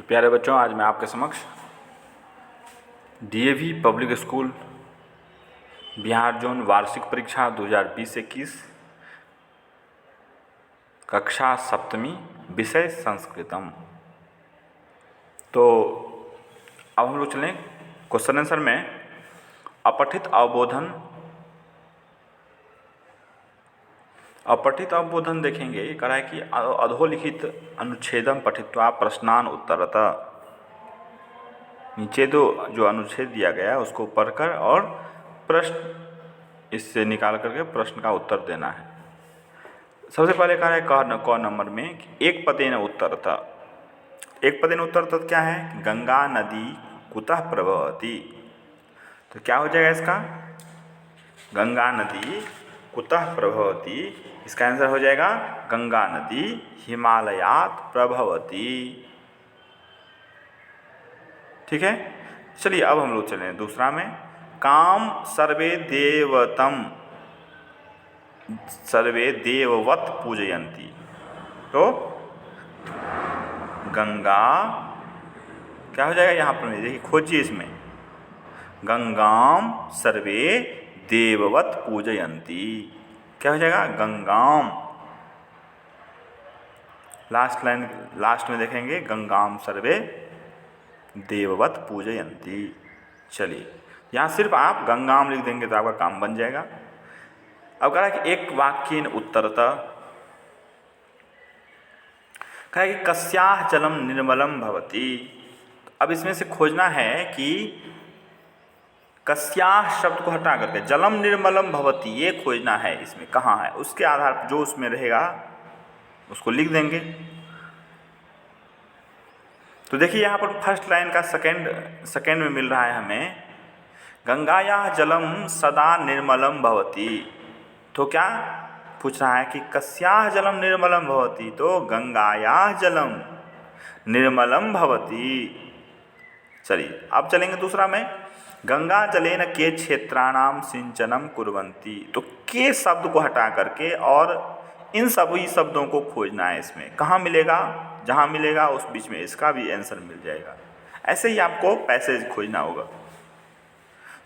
तो प्यारे बच्चों, आज मैं आपके समक्ष DAV public school Bihar zone वार्षिक परीक्षा 2020-21 कक्षा सप्तमी विषय संस्कृतम। तो अब हम लोग चलें क्वेश्चन आंसर में। अपठित अवबोधन देखेंगे। कह रहा है कि अधोलिखित अनुच्छेदम पठित्वा प्रश्नान उत्तरतः। नीचे जो अनुच्छेद दिया गया है उसको पढ़कर और प्रश्न इससे निकाल करके प्रश्न का उत्तर देना है। सबसे पहले कह रहा है क नंबर में कि एक पदेन उत्तरतः। एक पदेन उत्तरतः क्या है? गंगा नदी कुतः प्रवहति। तो क्या हो जाएगा इसका? गंगा नदी कुतः प्रभवती। इसका आंसर हो जाएगा गंगा नदी हिमालयात प्रभवती। ठीक है, चलिए अब हम लोग चलें दूसरा में। काम सर्वे देववत पूजयन्ति। तो गंगा क्या हो जाएगा यहाँ पर? देखिए, खोजिए इसमें। गंगाम सर्वे देववत पूजयन्ति। क्या हो जाएगा? गंगाम। लास्ट में देखेंगे गंगाम सर्वे देववत पूजयन्ति। चलिए, यहाँ सिर्फ आप गंगाम लिख देंगे तो आपका काम बन जाएगा। अब कह रहा है कि एक वाक्येन उत्तरतः। कह रहा है कि कस्याः जलम निर्मलम भवति। अब इसमें से खोजना है कि कस्याः शब्द को हटा करके जलम निर्मलम भवति ये खोजना है। इसमें कहाँ है? उसके आधार पर जो उसमें रहेगा उसको लिख देंगे। तो देखिए, यहाँ पर फर्स्ट लाइन का सेकेंड में मिल रहा है हमें गंगायाः जलम सदा निर्मलम भवति। तो क्या पूछ रहा है कि कस्याः जलम निर्मलम भवति? तो गंगायाः जलम निर्मलम भवति। चलिए अब चलेंगे दूसरा में। गंगा जलेन के क्षेत्राणाम सिंचनम कुर्वन्ति। तो के शब्द को हटा करके और इन सभी शब्दों को खोजना है। इसमें कहाँ मिलेगा? जहाँ मिलेगा उस बीच में इसका भी आंसर मिल जाएगा। ऐसे ही आपको पैसेज खोजना होगा।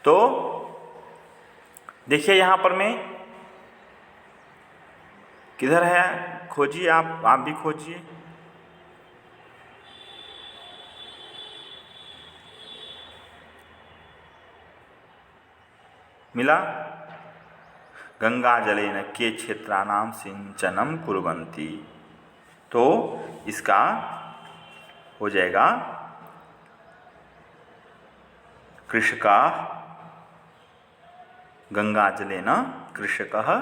तो देखिए यहाँ पर में किधर है? खोजिए, आप भी खोजिए। मिला? गंगा जलेन के क्षेत्राणाम सिंचनम कुर्वन्ति। तो इसका हो जाएगा कृषका गंगा जलेन कृषकः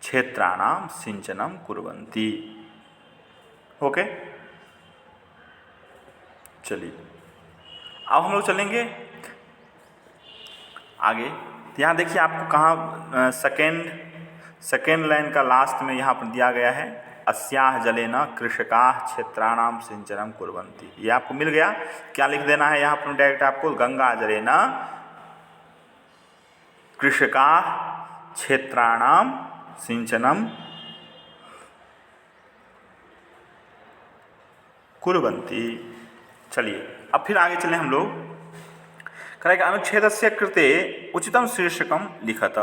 क्षेत्राणाम सिंचनम कुर्वन्ति। ओके, चलिए अब हम लोग चलेंगे आगे। यहाँ देखिए आपको कहाँ सेकेंड लाइन का लास्ट में यहाँ पर दिया गया है अस्याः जलेन कृषकाः क्षेत्राणाम सिंचनम कुर्वन्ति। ये आपको मिल गया। क्या लिख देना है यहाँ पर? डायरेक्ट आपको गंगा जलेन कृषकाः क्षेत्राणाम सिंचनम कुर्वन्ति। चलिए अब फिर आगे चलें हम लोग। करेगा अनुच्छेदस्य कृते उचितम शीर्षकम लिखत।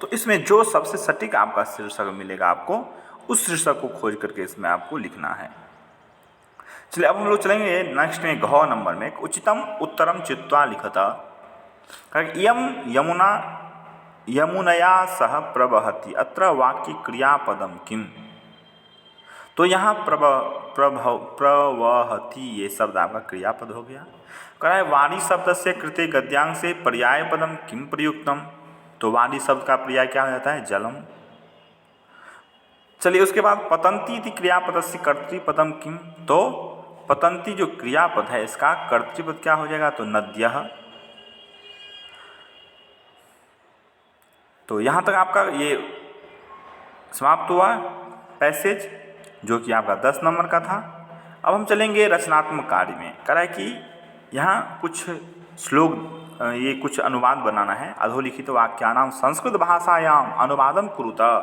तो इसमें जो सबसे सटीक आपका शीर्षक मिलेगा आपको उस शीर्षक को खोज करके इसमें आपको लिखना है। चलिए अब हम लोग चलेंगे नेक्स्ट में घ नंबर में। उचितम उत्तरम चित्वा लिखत। इयं यमुनया सह प्रवहति। अत्र वाक्य क्रियापदम किम? तो यहाँ प्रवहति ये शब्द आपका क्रियापद हो गया। कह रहा है वाणी शब्द से कृते गद्यांश से पर्याय पदम किम प्रयुक्तम। तो वाणी शब्द का पर्याय क्या हो जाता है? जलम। चलिए उसके बाद पतंती इति क्रियापद से कर्तृपदम किम। तो पतंती जो क्रियापद है इसका कर्तृपद क्या हो जाएगा? तो नद्यः। तो यहाँ तक आपका ये समाप्त हुआ पैसेज जो कि आपका 10 नंबर का था। अब हम चलेंगे रचनात्मक कार्य में। कह रहा है कि यहाँ कुछ श्लोक ये कुछ अनुवाद बनाना है। अधोलिखित वाक्यानाम संस्कृत भाषायाम अनुवादम कुरुतः।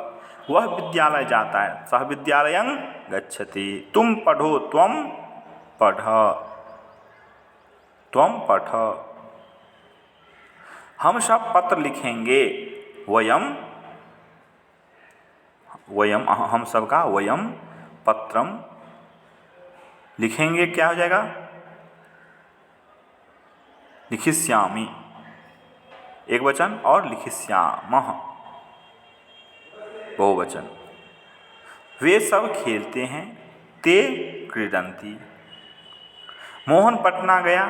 वह विद्यालय जाता है, सह विद्यालयं गच्छति। तुम पढ़ो, त्वं पढ़। त्वम पठ। हम सब पत्र लिखेंगे। वयम, वयम हम सब का वयम पत्रम लिखेंगे, क्या हो जाएगा? लिखिष्यामि एक वचन और लिखिष्यामः बहुवचन। वे सब खेलते हैं। ते क्रीडन्ति। मोहन पटना गया।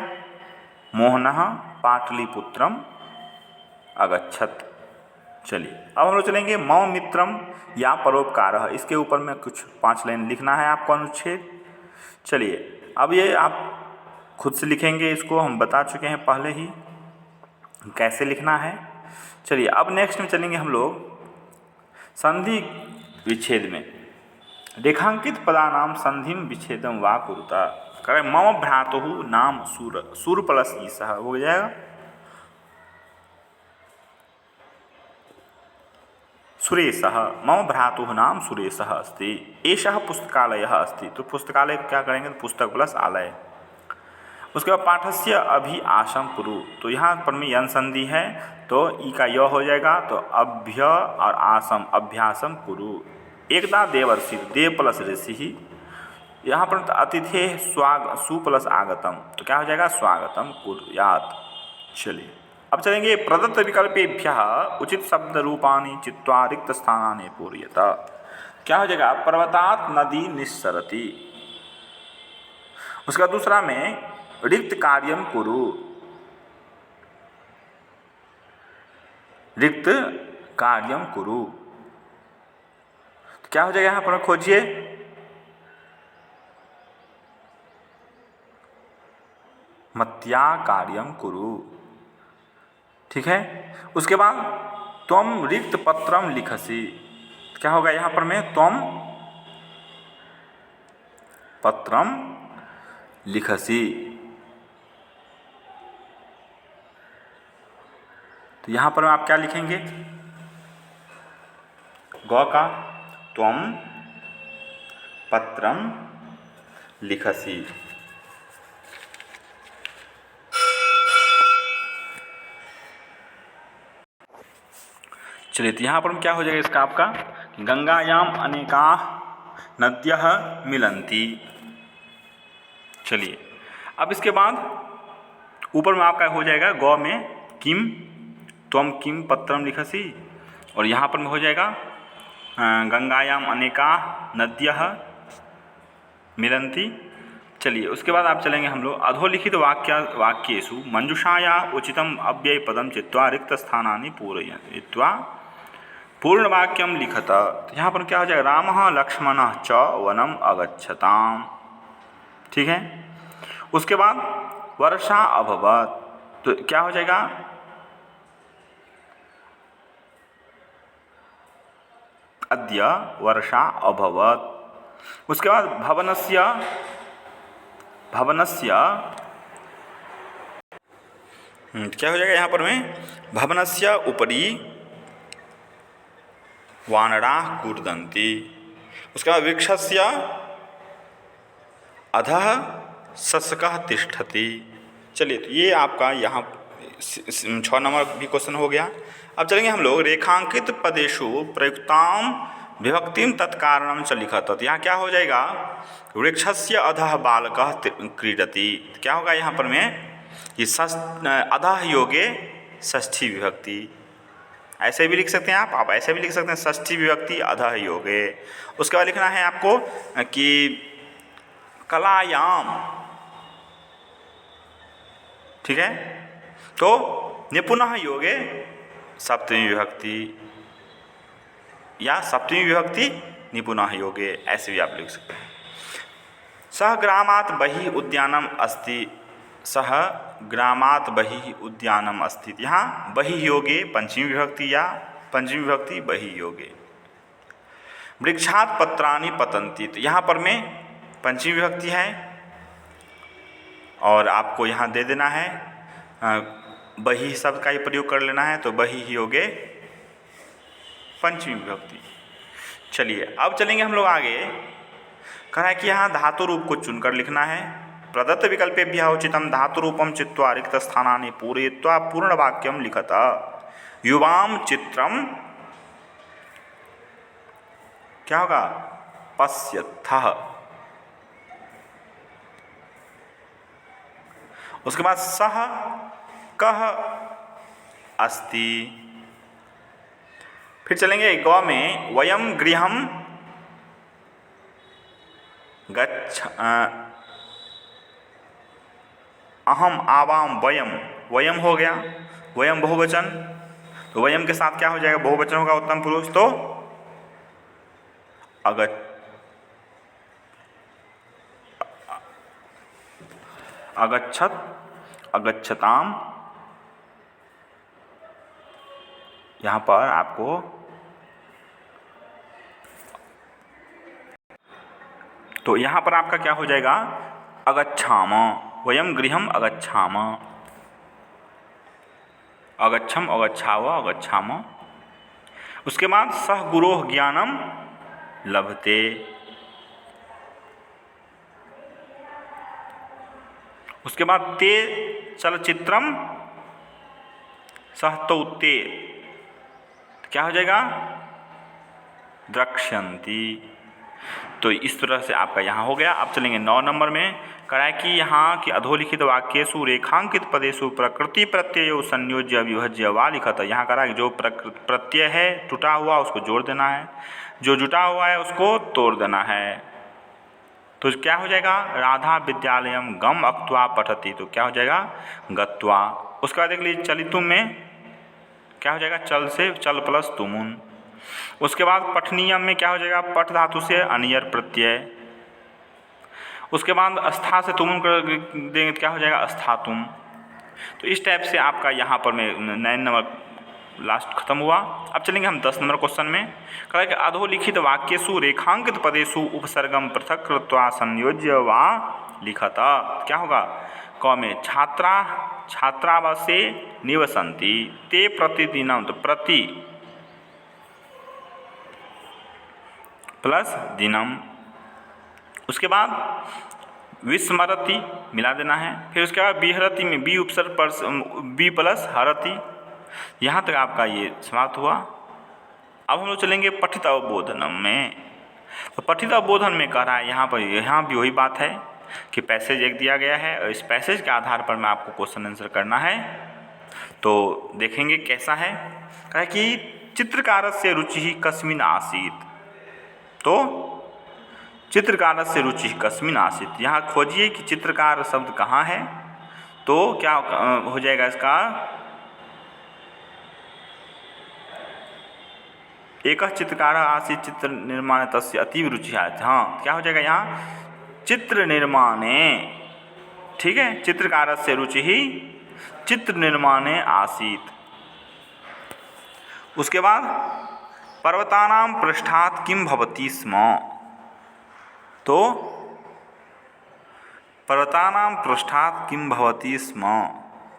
मोहनः पाटलिपुत्रम अगच्छत। चलिए अब हम लोग चलेंगे मम मित्रम या परोपकारः। इसके ऊपर में कुछ 5 लाइन लिखना है आपको अनुच्छेद। चलिए अब ये आप खुद से लिखेंगे, इसको हम बता चुके हैं पहले ही कैसे लिखना है। चलिए अब नेक्स्ट में चलेंगे हम लोग संधि विच्छेद में। रेखांकित पदानाम संधिम विच्छेदम वा कुरुता। करें मम भ्रातुः नाम सूर प्लस ईसः हो जाएगा सुरेशः। मम भ्रातुः नाम सुरेशः अस्ति। एषः पुस्तकालयः अस्ति। तो पुस्तकालय को क्या करेंगे? तो पुस्तक प्लस आलय। उसके बाद पाठस्य अभि आशम कुरु। तो यहाँ पर में यन संधि है तो ई का य हो जाएगा, तो अभ्य और आसम अभ्यासम कुरु। एकदा देवर्षि, देव प्लस ऋषि। यहाँ पर अतिथि सु प्लस आगतम, तो क्या हो जाएगा? स्वागतम कुर्यात्। चलिए अब चलेंगे प्रदत्त विकल्पेभ्यः उचित शब्द रूपाणि चित्वा रिक्त स्थानानि पूरयत। क्या हो जाएगा? पर्वतात् नदी निस्सरति। उसका दूसरा में रिक्त कार्यम कुरु। रिक्त कार्यम कुरु, तो क्या हो जाएगा? यहाँ पर खोजिए। मत्या कार्यम कुरु। ठीक है। उसके बाद त्वम रिक्त पत्रम लिखसि। क्या होगा यहाँ पर में? त्वम पत्रम लिखसि। तो यहाँ पर आप क्या लिखेंगे? ग का त्वम पत्रम लिखसि। चलिए तो यहाँ पर क्या हो जाएगा इसका आपका? गंगायाम अनेका नद्यः मिलन्ति। चलिए अब इसके बाद ऊपर में आपका हो जाएगा गौ में किम त्वम किम पत्रम लिखसि, और यहाँ पर में हो जाएगा गंगायाम अनेका नद्यः मिलन्ति। चलिए उसके बाद आप चलेंगे हम लोग अधोलिखित वाक्येषु मंजुषाया उचितम अव्यय पदम चित्वा रिक्त स्थानानि पूरयित्वा पूर्ण वाक्यम लिखत। तो यहाँ पर क्या हो जाएगा? रामः लक्ष्मणः च वनम अगच्छताम। ठीक है। उसके बाद वर्षा अभवत्, तो क्या हो जाएगा? अद्य वर्षा अभवत्। उसके बाद भवनस्य क्या हो जाएगा यहाँ पर में? भवनस्य उपरि वानराः कूर्दन्ति। उसके बाद वृक्षस्य अधः शशकः तिष्ठति। चलिए तो ये आपका यहाँ 6 नंबर भी क्वेश्चन हो गया। अब चलेंगे हम लोग रेखांकित पदेषु प्रयुक्ताम विभक्तिम तत्कारणम च लिखत। यहाँ क्या हो जाएगा? वृक्षस्य अधः बालकः क्रीडति। क्या होगा यहाँ पर में? ये अधः योगे षष्ठी विभक्ति। ऐसे भी लिख सकते हैं आप ऐसे भी लिख सकते हैं षष्ठी विभक्ति अधः योगे। उसके बाद लिखना है आपको कि कलायाम। ठीक है। तो निपुणः योगे सप्तमी विभक्ति या सप्तमी विभक्ति निपुणः योगे, ऐसे भी आप लिख सकते हैं। सह ग्रामात् बहिः उद्यानम अस्ति। सह ग्रामात् बहिः उद्यानम अस्ति। यहाँ बहिः योगे पंचमी विभक्ति या पंचमी विभक्ति बहिः योगे। वृक्षात् पत्राणि पतन्ति। तो यहाँ पर में पंचमी विभक्ति है और आपको यहाँ दे देना है बहिः शब्द का ही प्रयोग कर लेना है, तो बहिः योगे पंचमी विभक्ति। चलिए अब चलेंगे हम लोग आगे। कह रहा है कि यहाँ धातु रूप को चुनकर लिखना है। प्रदत्त विकल्पेभ्यः उचितं धातुरूपं चित्वा रिक्तस्थानानि पूरयित्वा पूर्णवाक्यं लिखत। युवां चित्रं क्या होगा? पश्यथः। उसके बाद सः कः अस्ति। फिर चलेंगे ग में, वयं गृहं गच्छ अहम आवां वयम, वयम हो गया, वयम बहुवचन, तो वयम के साथ क्या हो जाएगा? बहुवचन होगा उत्तम पुरुष, तो अगच्छत, अगच्छताम। यहाँ पर आपको तो यहाँ पर आपका क्या हो जाएगा? अगच्छाम, वयम गृहम अगच्छाम, अगच्छम, अगच्छाव, अगच्छाम। उसके बाद सह गुरोः ज्ञानम लभते। उसके बाद ते चलचित्रम सहतौ ते, क्या हो जाएगा? द्रक्ष्यन्ति। तो इस तरह से आपका यहाँ हो गया। अब चलेंगे 9 नंबर में। कहा है कि यहाँ की अधोलिखित वाक्येषु रेखांकित पदेषु प्रकृति प्रत्ययो संयोज्य विभज्य वा लिखत। यहाँ कहा है कि जो प्रत्यय है टूटा हुआ उसको जोड़ देना है, जो जुटा हुआ है उसको तोड़ देना है। तो क्या हो जाएगा? राधा विद्यालयम गम अक्त्वा पठति, तो क्या हो जाएगा? गत्वा। उसके बाद देख लीजिए चलितुम में क्या हो जाएगा? चल से चल प्लस तुमुन। उसके बाद पठनीयम में क्या हो जाएगा? पठ धातु से अनियर प्रत्यय। उसके बाद अस्था से तुमुन कर देंगे तो क्या हो जाएगा? अस्थातुम। तो इस टाइप से आपका यहाँ पर में 9 नंबर लास्ट खत्म हुआ। अब चलेंगे हम 10 नंबर क्वेश्चन में। कहा कि अधोलिखित वाक्येषु रेखांकित पदेषु उपसर्गम पृथक कृत्वा संयोज्य वा लिखत। क्या होगा? क में छात्रा छात्रावासे निवसन्ति ते प्रतिदिनम, तो प्रति प्लस दिनम। उसके बाद विस्मरति मिला देना है। फिर उसके बाद विहरति में बी उपसर्ग पर बी प्लस हरति। यहाँ तक आपका ये समाप्त हुआ। अब हम लोग चलेंगे पठित अवबोधनम में। तो पठित अवबोधन में कह रहा है यहाँ भी वही बात है कि पैसेज एक दिया गया है और इस पैसेज के आधार पर मैं आपको क्वेश्चन आंसर करना है। तो देखेंगे कैसा है। कहा कि चित्रकारस्य रुचिः कस्मिन् आसीत्, तो चित्रकारस्य रुचिः कस्मिन् आसीत्। यहाँ खोजिए कि चित्रकार शब्द कहाँ है, तो क्या हो जाएगा इसका? एकः चित्रकारः आसीत् चित्र निर्माणे तस्य अतीव रुचिः आसीत्। हाँ, क्या हो जाएगा यहाँ? चित्र निर्माणे, ठीक है, चित्रकारस्य रुचिः चित्र निर्माणे आसीत्। उसके बाद पर्वतानां पृष्ठात् किं भवति स्म, तो पर्वतानां पृष्ठात् किं भवति स्म,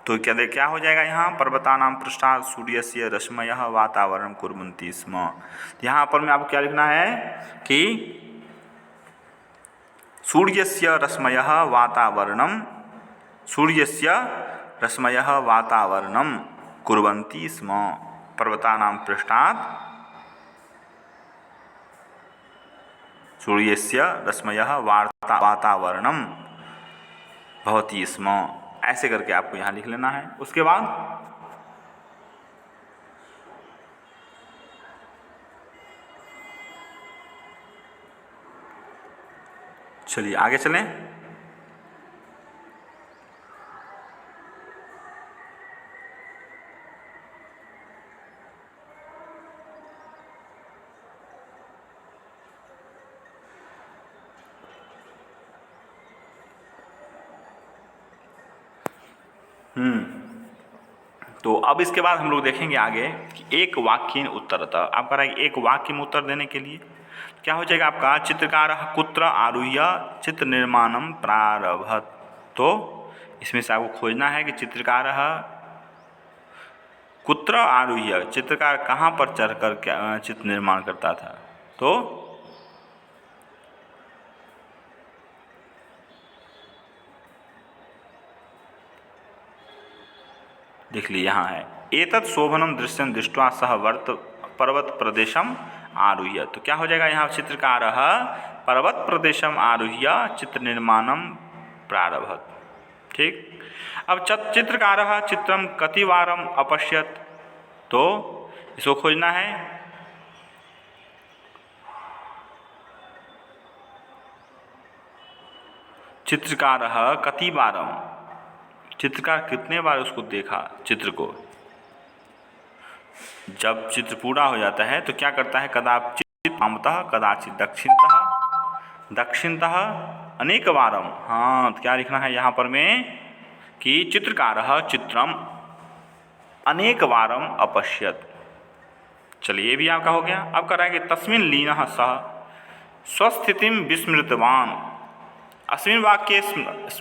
तो क्या हो जाएगा यहाँ? पर्वतानां पृष्ठात् सूर्यस्य रश्मयः वातावरणं कुर्वन्ति स्म। यहाँ पर में आपको क्या लिखना है कि सूर्यस्य रश्मयः वातावरणं, सूर्यस्य रश्मयः वातावरणं कुर्वन्ति स्म। पर्वतानां पृष्ठात् सूर्यस्य रश्मयः वातावरणं भवति स्म। ऐसे करके आपको यहाँ लिख लेना है। उसके बाद चलिए आगे चलें। तो अब इसके बाद हम लोग देखेंगे आगे कि एक वाक्येन उत्तरतः। आप कह रहे हैं एक वाक्य में उत्तर देने के लिए क्या हो जाएगा आपका? चित्रकारः कुत्र आरुह्य चित्र निर्माणम प्रारभत। तो इसमें से आपको खोजना है कि चित्रकारः कुत्र आरुह्य, चित्रकार कहाँ पर चढ़कर क्या चित्र निर्माण करता था। तो देख ली यहाँ है, एतत् शोभनम दृश्यम दृष्ट्वा सह वर्त पर्वत प्रदेशम आरुह्य। तो क्या हो जाएगा यहाँ चित्रकार पर्वत प्रदेशम आरुह्य चित्र निर्माणम प्रारभत। ठीक, अब चित्रकार चित्रम कतिवारम अपश्यत, तो इसको खोजना है। चित्रकार कतिवारम, चित्रकार कितने बार उसको देखा चित्र को। जब चित्र पूरा हो जाता है तो क्या करता है, कदाचित वामतः कदाचित दक्षिणतः, दक्षिणतः अनेक वारम। हाँ, तो क्या लिखना है यहाँ पर में कि चित्रकार चित्रम अनेक वारम अपश्यत। चलिए ये भी आपका हो गया। अब कराएंगे तस्मिन् लीनः सः स्वस्थितिम विस्मृतवान। अस्मिन् वाक्ये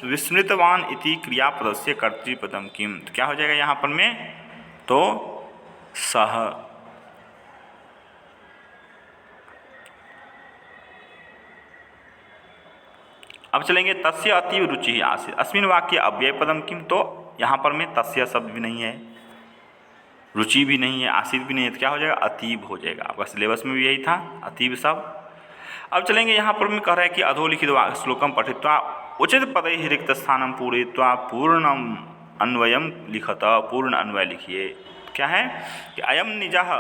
विस्मृतवान इति क्रियापदस्य कर्तृपदम किम। तो क्या हो जाएगा यहाँ पर में, तो सह। अब चलेंगे तस्य अतीव रुचि आसीत्। अस्मिन् वाक्ये अव्यय पदम किम। तो यहाँ पर में तस्य शब्द भी नहीं है, रुचि भी नहीं है, आसीत् भी नहीं है, तो क्या हो जाएगा, अतीव हो जाएगा। आपका सिलेबस में भी यही था, अतीव शब्द। अब चलेंगे यहाँ पर में कह रहा है कि अधोलिखित श्लोकम पठित्वा उचित पदैः रिक्त स्थानं पूरयित्वा पूर्णम अन्वयम लिखत। पूर्ण अन्वय लिखिए। क्या है कि अयम निजः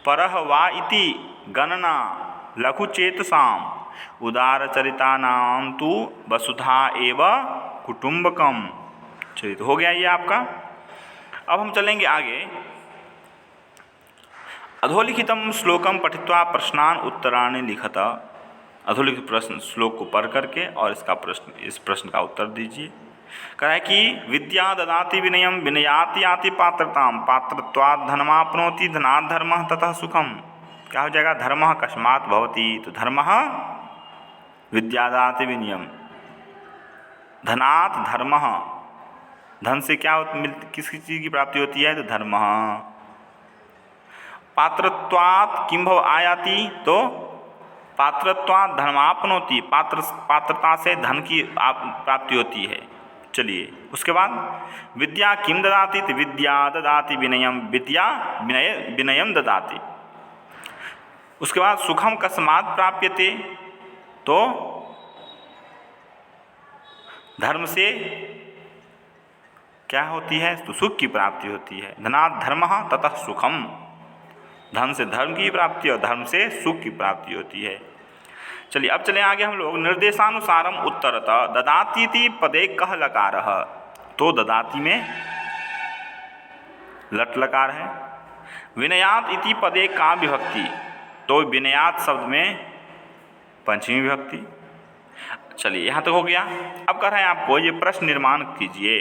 परः वा इति गणना लघुचेतसाम् उदारचरितानां तु वसुधा एव कुटुम्बकम। चलिए, तो हो गया ये आपका। अब हम चलेंगे आगे। अधोलिखितम श्लोकम पठित्वा प्रश्नान उत्तराणि लिखत। अधोलिखित प्रश्न श्लोक को पढ़ करके और इस प्रश्न का उत्तर दीजिए। कह रहा है कि विद्या ददाति विनयम विनयाति याति पात्रताम पात्रत्वात् धनमाप्नोति धनात् धर्मः ततः सुखम। क्या हो जाएगा, धर्मः कस्मात् भवति। तो धर्मः विद्या ददाति विनयम, धनात् धर्मः, धन से क्या किस चीज़ की प्राप्ति होती है, तो धर्मः। पात्रत्वात् किम भव आयाति। तो पात्रत्वात् धर्माप्नोति, पात्रता से धन की प्राप्ति होती है। चलिए, उसके बाद विद्या किम ददाति। तो विद्या ददाति विनयम, विद्या विनयम ददाति। उसके बाद सुखम कस्मात् प्राप्यते। तो धर्म से क्या होती है, तो सुख की प्राप्ति होती है। धनात् धर्मः ततः सुखम, धन से धर्म की प्राप्ति और धर्म से सुख की प्राप्ति होती है। चलिए, अब चले आगे हम लोग। निर्देशानुसारम उत्तरतः ददातीति पदे कह लकारः। तो ददाती में लट लकार है। विनयात इति पदे का विभक्ति। तो विनयात शब्द में पंचमी विभक्ति। चलिए, यहाँ तक हो गया। अब कह रहे हैं आपको ये प्रश्न निर्माण कीजिए।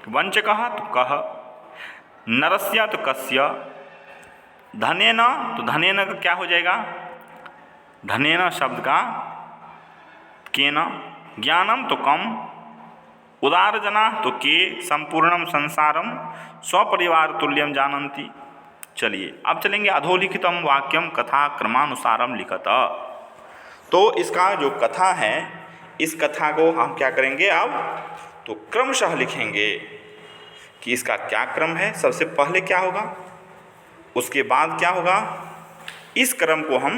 वंचकः तो कह, नरस्य तो कस्य, धनेन तो धनेन का क्या हो जाएगा, धनेन शब्द का केन, ज्ञानम तो कम, उदारजना तो के, संपूर्णम संसारम स्वपरिवार तुल्यम जानन्ति। चलिए, अब चलेंगे अधोलिखितम वाक्यम कथा क्रमानुसारम लिखत। तो इसका जो कथा है, इस कथा को हम क्या करेंगे अब, तो क्रमशः लिखेंगे कि इसका क्या क्रम है। सबसे पहले क्या होगा, उसके बाद क्या होगा, इस क्रम को हम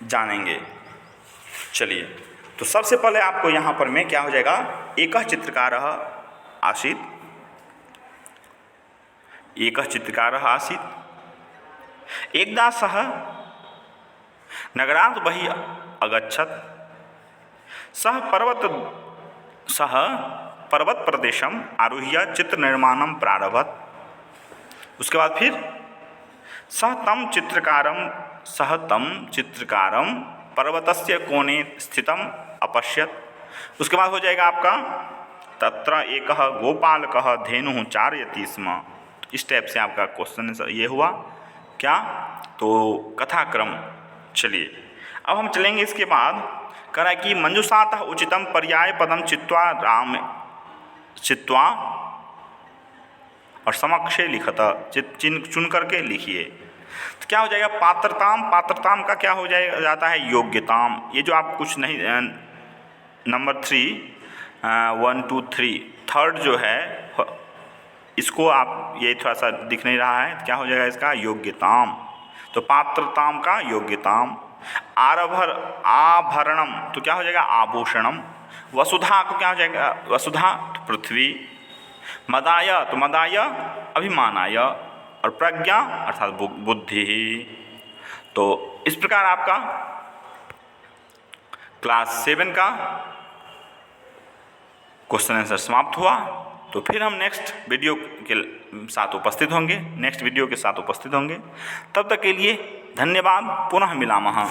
जानेंगे। चलिए, तो सबसे पहले आपको यहाँ पर में क्या हो जाएगा, एकः चित्रकारः आसीत्, एकः चित्रकारः आसीत्। एकदा सः नगरात् बहिः अगच्छत्। सः पर्वतप्रदेशम् आरुह्य चित्रनिर्माणं प्रारभत। उसके बाद फिर सः तं चित्रकारं पर्वतस्य कोणे स्थितम् अपश्यत्। उसके बाद हो जाएगा आपका तत्र एकः गोपालकः धेनुः चारयति स्म। इस टाइप से आपका क्वेश्चन ये हुआ क्या, तो कथाक्रम। चलिए, अब हम चलेंगे इसके बाद। कह रहा है कि मंजुषातः उचितम पर्याय पदम चित्वा और समक्षे लिखत, चुन करके लिखिए। तो क्या हो जाएगा, पात्रताम का क्या हो जाता है, योग्यताम। ये जो आप कुछ नहीं, नंबर 3 1 2 3 थर्ड जो है इसको आप, ये थोड़ा सा दिख नहीं रहा है, क्या हो जाएगा इसका? योग्यताम। तो पात्रताम का योग्यताम। आभरणम तो क्या हो जाएगा? आभूषणम। वसुधा को क्या हो जाएगा? वसुधा तो पृथ्वी। मदाय तो मदाय अभिमानाय। और प्रज्ञा अर्थात बुद्धि। तो इस प्रकार आपका क्लास 7 का क्वेश्चन आंसर समाप्त हुआ। तो फिर हम नेक्स्ट वीडियो के साथ उपस्थित होंगे, तब तक के लिए धन्यवाद। पुनः मिलामः।